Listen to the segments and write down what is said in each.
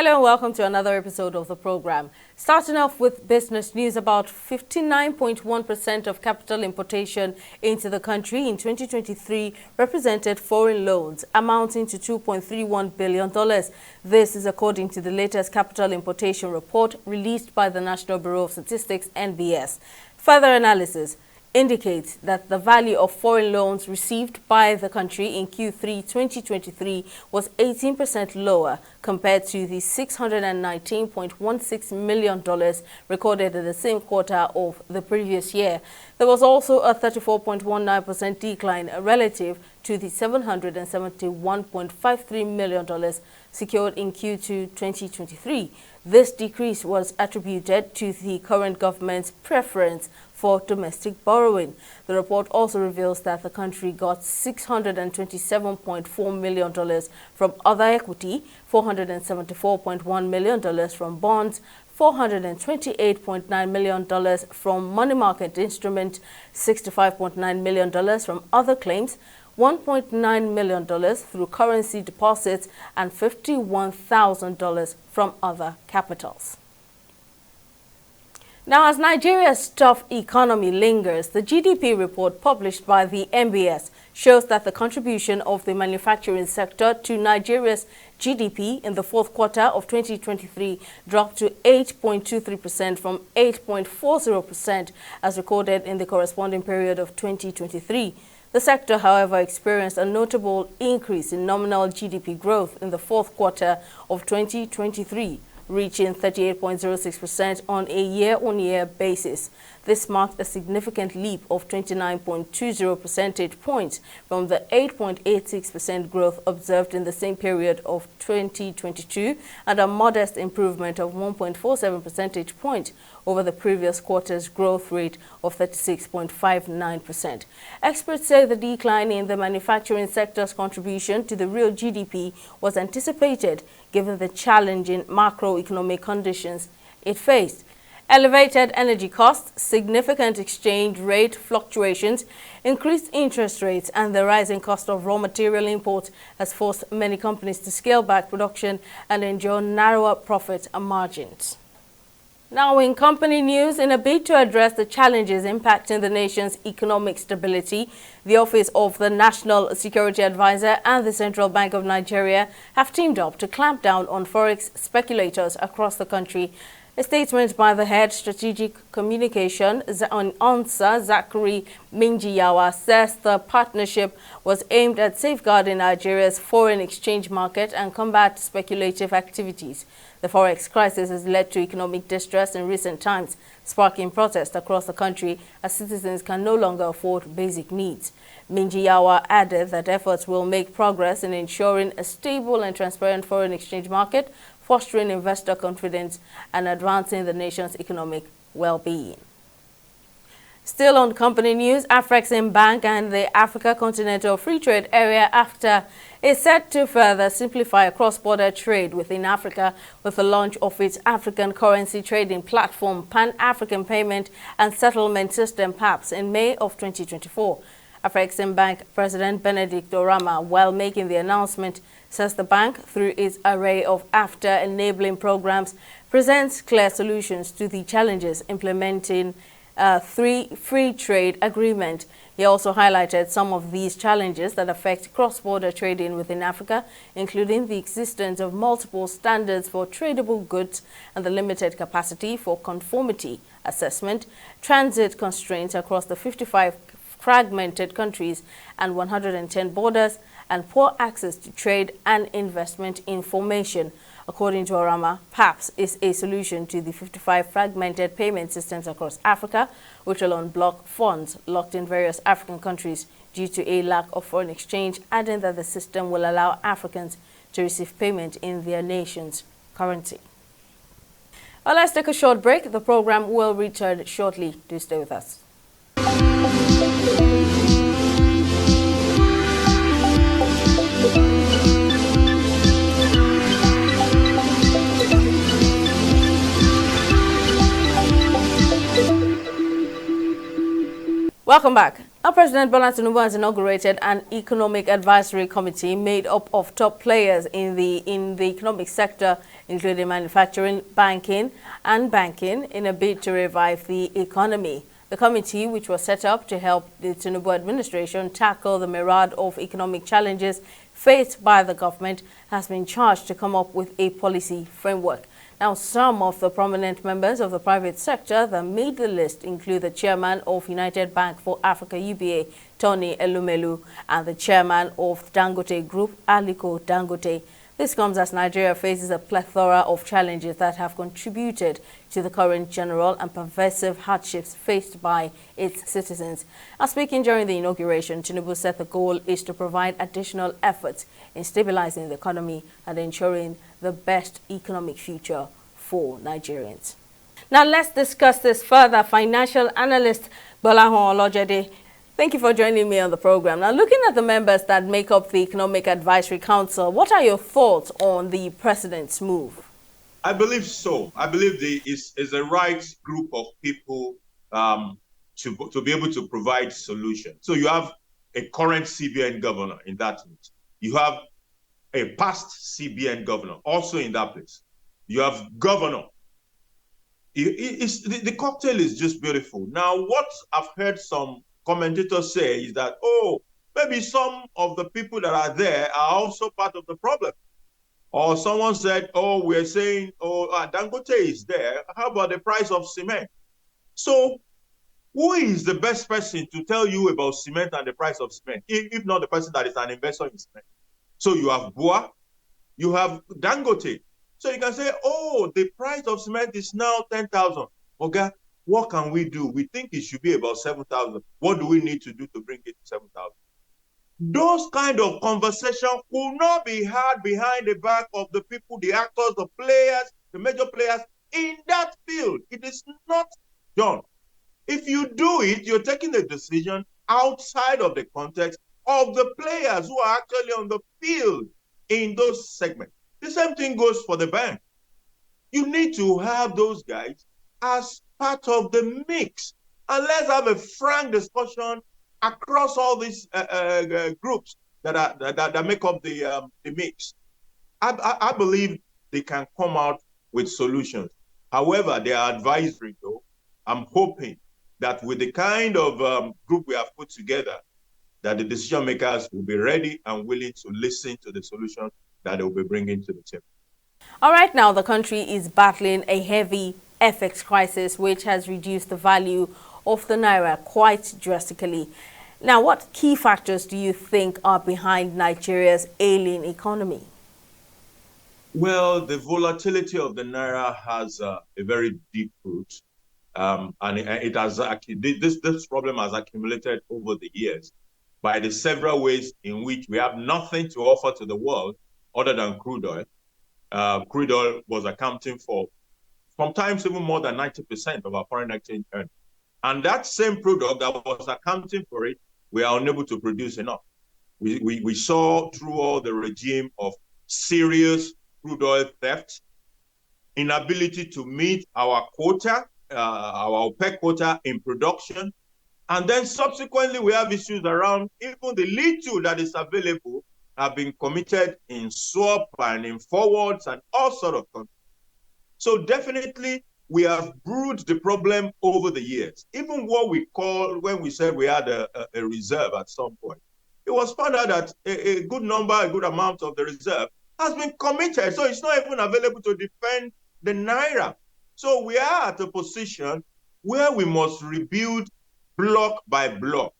Hello and welcome to another episode of the program. Starting off with business news, about 59.1% of capital importation into the country in 2023 represented foreign loans, amounting to $2.31 billion. This is according to the latest capital importation report released by the National Bureau of Statistics, NBS. Further analysis indicates that the value of foreign loans received by the country in Q3 2023 was 18% lower compared to the $619.16 million recorded in the same quarter of the previous year. There was also a 34.19% decline relative to the $771.53 million secured in Q2 2023. This decrease was attributed to the current government's preference for domestic borrowing. The report also reveals that the country got $627.4 million from other equity, $474.1 million from bonds, $428.9 million from money market instruments, $65.9 million from other claims, $1.9 million through currency deposits, and $51,000 from other capitals. Now, as Nigeria's tough economy lingers, the GDP report published by the NBS shows that the contribution of the manufacturing sector to Nigeria's GDP in the fourth quarter of 2023 dropped to 8.23% from 8.40% as recorded in the corresponding period of 2023. The sector, however, experienced a notable increase in nominal GDP growth in the fourth quarter of 2023. Reaching 38.06% on a year-on-year basis. This marked a significant leap of 29.20 percentage points from the 8.86% growth observed in the same period of 2022 and a modest improvement of 1.47 percentage points over the previous quarter's growth rate of 36.59%. Experts say the decline in the manufacturing sector's contribution to the real GDP was anticipated given the challenging macroeconomic conditions it faced. Elevated energy costs, significant exchange rate fluctuations, increased interest rates, and the rising cost of raw material imports has forced many companies to scale back production and enjoy narrower profit margins. Now, in company news, in a bid to address the challenges impacting the nation's economic stability, the Office of the National Security Advisor and the Central Bank of Nigeria have teamed up to clamp down on Forex speculators across the country. A statement by the head strategic communication on ANSA, Zachary Minjiyawa, says the partnership was aimed at safeguarding Nigeria's foreign exchange market and combat speculative activities. The Forex crisis has led to economic distress in recent times, sparking protests across the country as citizens can no longer afford basic needs. Minjiyawa added that efforts will make progress in ensuring a stable and transparent foreign exchange market, fostering investor confidence, and advancing the nation's economic well-being. Still on company news, Afreximbank and the Africa Continental Free Trade Area (AfCFTA) is set to further simplify cross-border trade within Africa with the launch of its African currency trading platform, Pan-African Payment and Settlement System (PAPS) in May of 2024. Afreximbank President Benedict Orama, while making the announcement, says the bank, through its array of AfCFTA enabling programs, presents clear solutions to the challenges implementing free trade agreement. He also highlighted some of these challenges that affect cross-border trading within Africa, including the existence of multiple standards for tradable goods and the limited capacity for conformity assessment, transit constraints across the 55 fragmented countries and 110 borders, and poor access to trade and investment information. According to Orama, PAPS is a solution to the 55 fragmented payment systems across Africa, which will unblock funds locked in various African countries due to a lack of foreign exchange, adding that the system will allow Africans to receive payment in their nation's currency. Well, let's take a short break. The program will return shortly. Do stay with us. Welcome back. Our President Bola Tinubu has inaugurated an economic advisory committee made up of top players in the economic sector, including manufacturing, banking, in a bid to revive the economy. The committee, which was set up to help the Tinubu administration tackle the myriad of economic challenges faced by the government, has been charged to come up with a policy framework. Now, some of the prominent members of the private sector that made the list include the chairman of United Bank for Africa UBA, Tony Elumelu, and the chairman of Dangote Group, Aliko Dangote. This comes as Nigeria faces a plethora of challenges that have contributed to the current general and pervasive hardships faced by its citizens. Now, speaking during the inauguration, Tinubu said the goal is to provide additional efforts in stabilizing the economy and ensuring the best economic future for Nigerians. Now, let's discuss this further. Financial analyst Bolahon Olojede, thank you for joining me on the program. Now, looking at the members that make up the Economic Advisory Council, what are your thoughts on the president's move? I believe so. I believe is the right group of people to be able to provide solutions. So you have a current CBN governor in that place. You have a past CBN governor also in that place. You have governor. The cocktail is just beautiful. Now, what I've heard some commentators say is that, oh, maybe some of the people that are there are also part of the problem. Or someone said, oh, we're saying, oh, Dangote is there. How about the price of cement? So who is the best person to tell you about cement and the price of cement, if not the person that is an investor in cement? So you have Bua, you have Dangote. So you can say, oh, the price of cement is now 10,000. Okay, what can we do? We think it should be about 7,000. What do we need to do to bring it to 7,000? Those kind of conversations will not be had behind the back of the people, the actors, the players, the major players in that field. It is not done. If you do it, you're taking a decision outside of the context of the players who are actually on the field in those segments. The same thing goes for the bank. You need to have those guys as part of the mix. And let's have a frank discussion across all these groups that make up the mix. I believe they can come out with solutions. However, they are advisory, though. I'm hoping that with the kind of group we have put together, that the decision makers will be ready and willing to listen to the solutions that they will be bringing to the table. All right, now the country is battling a heavy FX crisis, which has reduced the value of the Naira quite drastically. Now, what key factors do you think are behind Nigeria's ailing economy? Well, the volatility of the Naira has a very deep root. And it has this problem has accumulated over the years by the several ways in which we have nothing to offer to the world other than crude oil. Crude oil was accounting for sometimes even more than 90% of our foreign exchange earnings. And that same product that was accounting for it, we are unable to produce enough. We saw through all the regime of serious crude oil theft, inability to meet our quota, our OPEC quota in production. And then subsequently, we have issues around even the little that is available have been committed in swap and in forwards and all sort of things. So definitely, we have brewed the problem over the years. Even what we call, when we said we had a reserve at some point, it was found out that a good amount of the reserve has been committed. So it's not even available to defend the Naira. So we are at a position where we must rebuild block by block,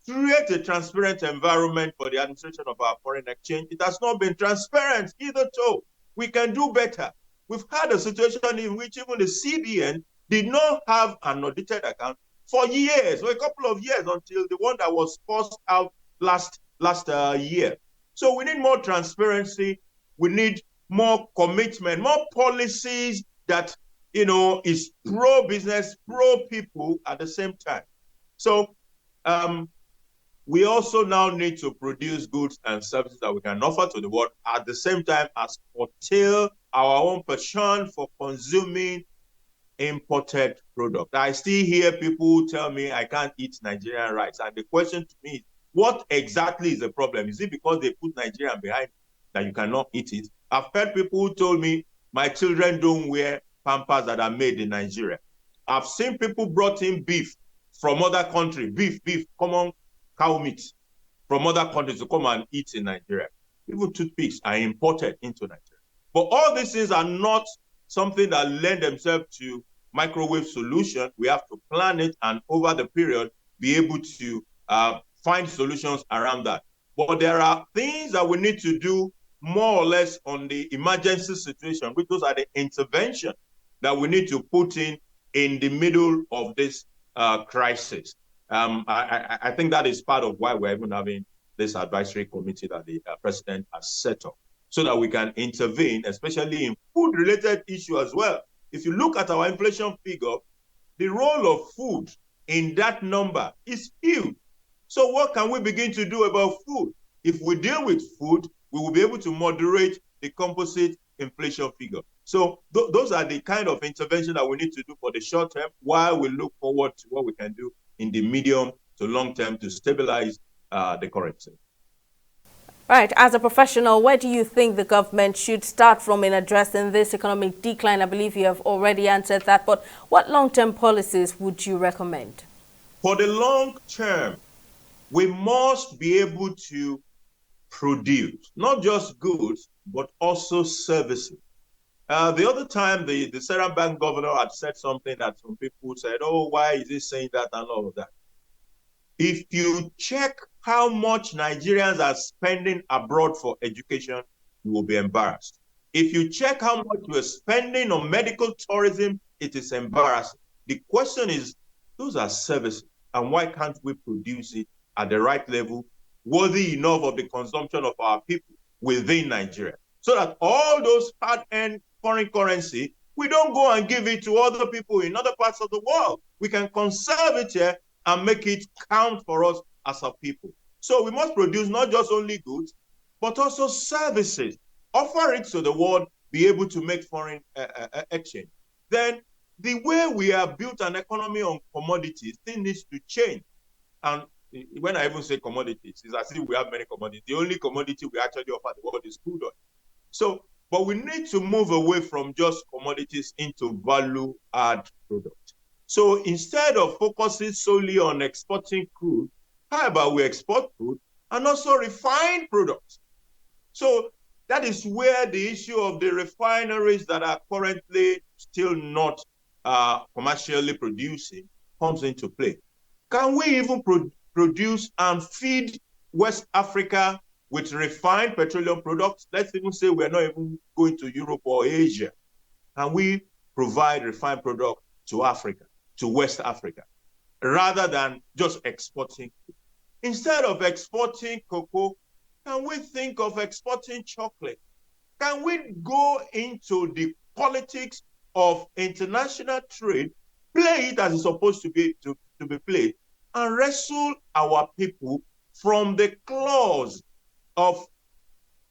create a transparent environment for the administration of our foreign exchange. It has not been transparent either, so we can do better. We've had a situation in which even the CBN did not have an audited account for years, or a couple of years, until the one that was forced out last year. So we need more transparency. We need more commitment, more policies that, is pro-business, pro-people at the same time. So we also now need to produce goods and services that we can offer to the world at the same time as curtail our own passion for consuming imported product. I still hear people tell me I can't eat Nigerian rice. And the question to me is, what exactly is the problem? Is it because they put Nigerian behind that you cannot eat it? I've heard people who told me my children don't wear Pampers that are made in Nigeria. I've seen people brought in beef from other countries, beef, common cow meat from other countries to come and eat in Nigeria. Even toothpicks are imported into Nigeria. But all these things are not something that lend themselves to microwave solution. We have to plan it and over the period be able to find solutions around that. But there are things that we need to do more or less on the emergency situation, which those are the intervention that we need to put in the middle of this crisis. I think that is part of why we're even having this advisory committee that the president has set up, so that we can intervene, especially in food-related issue as well. If you look at our inflation figure, the role of food in that number is huge. So what can we begin to do about food? If we deal with food, we will be able to moderate the composite inflation figure. So those are the kind of intervention that we need to do for the short term, while we look forward to what we can do in the medium to long term to stabilize the currency. Right. As a professional, where do you think the government should start from in addressing this economic decline? I believe you have already answered that, but what long-term policies would you recommend? For the long term, we must be able to produce not just goods, but also services. The other time, the Central Bank governor had said something that some people said, oh, why is he saying that and all of that? If you check how much Nigerians are spending abroad for education, you will be embarrassed. If you check how much we're spending on medical tourism, it is embarrassing. The question is, those are services, and why can't we produce it at the right level, worthy enough of the consumption of our people within Nigeria, so that all those hard-earned foreign currency, we don't go and give it to other people in other parts of the world. We can conserve it here and make it count for us as a people. So we must produce not just only goods, but also services. Offer it to the world, be able to make foreign exchange. Then the way we have built an economy on commodities, things needs to change. And when I even say commodities, it's as if we have many commodities. The only commodity we actually offer the world is crude oil. So, but we need to move away from just commodities into value-add products. So instead of focusing solely on exporting crude, how about we export crude and also refined products? So that is where the issue of the refineries that are currently still not commercially producing comes into play. Can we even produce and feed West Africa with refined petroleum products? Let's even say we're not even going to Europe or Asia. Can we provide refined products to Africa, to West Africa, rather than just exporting? Instead of exporting cocoa, can we think of exporting chocolate? Can we go into the politics of international trade, play it as it's supposed to be played, and wrestle our people from the clause of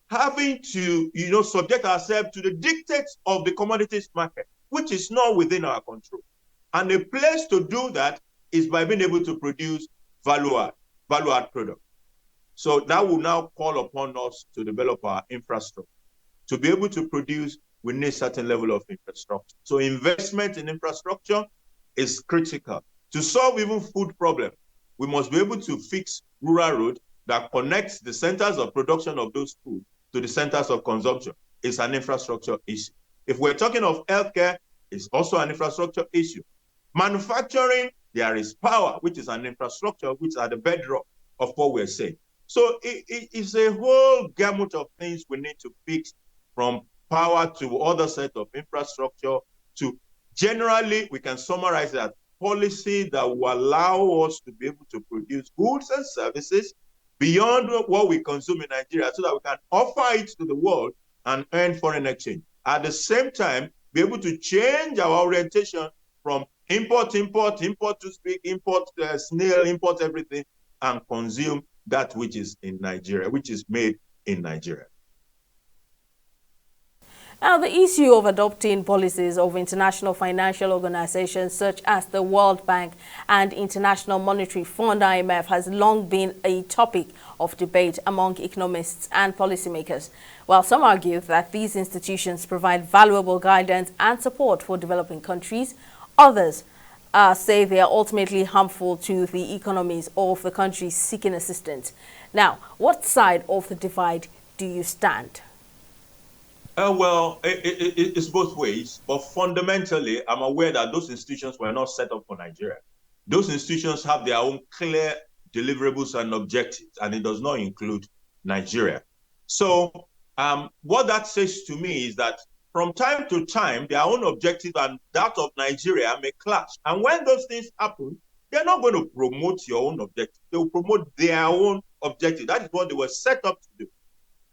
having to, subject ourselves to the dictates of the commodities market, which is not within our control. And a place to do that is by being able to produce value-add products. So that will now call upon us to develop our infrastructure. To be able to produce, we need a certain level of infrastructure. So investment in infrastructure is critical. To solve even food problems, we must be able to fix rural roads that connects the centers of production of those food to the centers of consumption. It's an infrastructure issue. If we're talking of healthcare, it's also an infrastructure issue. Manufacturing, there is power, which is an infrastructure, which are the bedrock of what we're saying. So it's a whole gamut of things we need to fix, from power to other set of infrastructure to generally, we can summarize that policy that will allow us to be able to produce goods and services beyond what we consume in Nigeria, so that we can offer it to the world and earn foreign exchange. At the same time, be able to change our orientation from import to speak, import snail, import everything, and consume that which is in Nigeria, which is made in Nigeria. Now, the issue of adopting policies of international financial organizations such as the World Bank and International Monetary Fund (IMF) has long been a topic of debate among economists and policymakers. While some argue that these institutions provide valuable guidance and support for developing countries, others say they are ultimately harmful to the economies of the countries seeking assistance. Now, what side of the divide do you stand? Well, it's both ways, but fundamentally, I'm aware that those institutions were not set up for Nigeria. Those institutions have their own clear deliverables and objectives, and it does not include Nigeria. So what that says to me is that from time to time, their own objective and that of Nigeria may clash. And when those things happen, they're not going to promote your own objective. They will promote their own objective. That is what they were set up to do.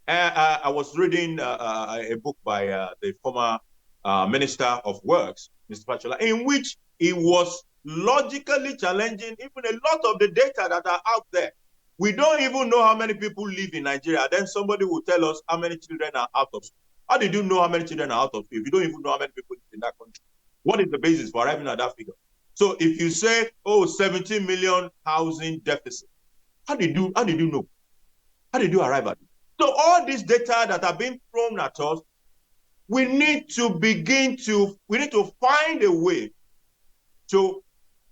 I was reading a book by the former Minister of Works, Mr. Pachola, in which he was logically challenging even a lot of the data that are out there. We don't even know how many people live in Nigeria. Then somebody will tell us how many children are out of school. How did you know how many children are out of school if you don't even know how many people live in that country? What is the basis for arriving at that figure? So if you say, oh, 17 million housing deficit, how did you know? How did you arrive at it? So all this data that are being thrown at us, we need to find a way to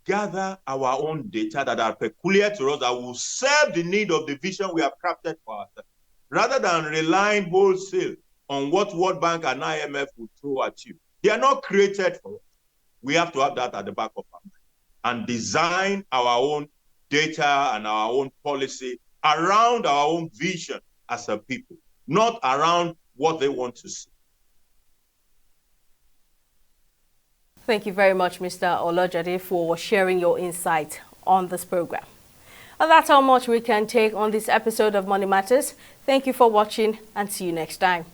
gather our own data that are peculiar to us, that will serve the need of the vision we have crafted for ourselves, rather than relying wholesale on what World Bank and IMF will throw at you. They are not created for us. We have to have that at the back of our mind and design our own data and our own policy around our own vision as a people, not around what they want to see. Thank you very much, Mr. Olojade, for sharing your insight on this program. And that's how much we can take on this episode of Money Matters. Thank you for watching and see you next time.